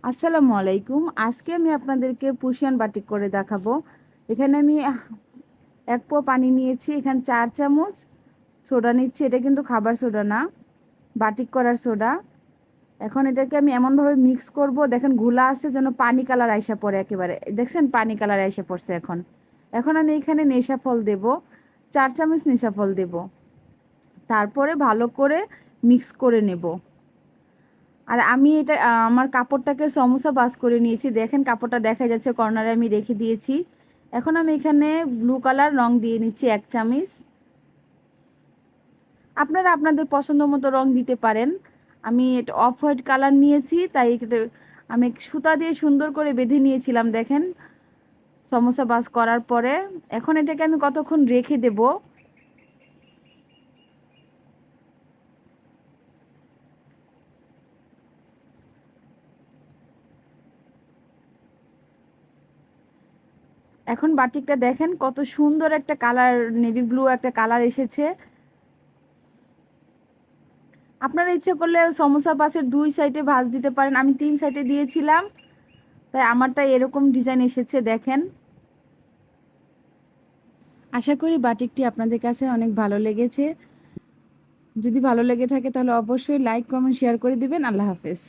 আসসালামু আলাইকুম। আজকে আমি আপনাদেরকে পুশিয়ান বাটিক করে দেখাবো। এখানে আমি 1 পোয়া পানি নিয়েছি, এখানে 4 চামচ সোডা নিচ্ছি। এটা কিন্তু খাবার সোডা না, বাটিক করার সোডা। এখন এটাকে আমি এমনভাবে মিক্স করব, দেখেন ঘোলা আছে যেন পানি কালার আইসা পড়ে একেবারে। দেখছেন পানি কালার আইসা পড়ছে এখন। এখন আমি এখানে নেশা ফল দেব, 4 চামচ নেশা ফল দেব। তারপরে ভালো করে মিক্স করে নেব। আর আমি এটা আমার কাপড়টাকে সমোসা বাস করে নিয়েছি, দেখেন কাপড়টা দেখা যাচ্ছে, কর্নারে আমি রেখে দিয়েছি। এখন আমি এখানে ব্লু কালার রং দিয়ে নিচ্ছি 1 চামচ। আপনারা আপনাদের পছন্দ মতো রং দিতে পারেন। আমি এটা অফ হোয়াইট কালার নিয়েছি, তাই আমি সুতা দিয়ে সুন্দর করে বেঁধে নিয়েছিলাম, দেখেন সমোসা বাস করার পরে। এখন এটাকে আমি কতক্ষণ রেখে দেব। এখন বাটিকটা দেখেন কত সুন্দর একটা কালার, নেভি ব্লু একটা কালার এসেছে। আপনারা ইচ্ছে করলে সমোসা পাশের 2 সাইডে ভাঁজ দিতে পারেন, আমি 3 সাইডে দিয়েছিলাম, তাই আমারটা এরকম ডিজাইন এসেছে দেখেন। আশা করি বাটিকটি আপনাদের কাছে অনেক ভালো লেগেছে। যদি ভালো লেগে থাকে তাহলে অবশ্যই লাইক কমেন্ট শেয়ার করে দিবেন। আল্লাহ হাফেজ।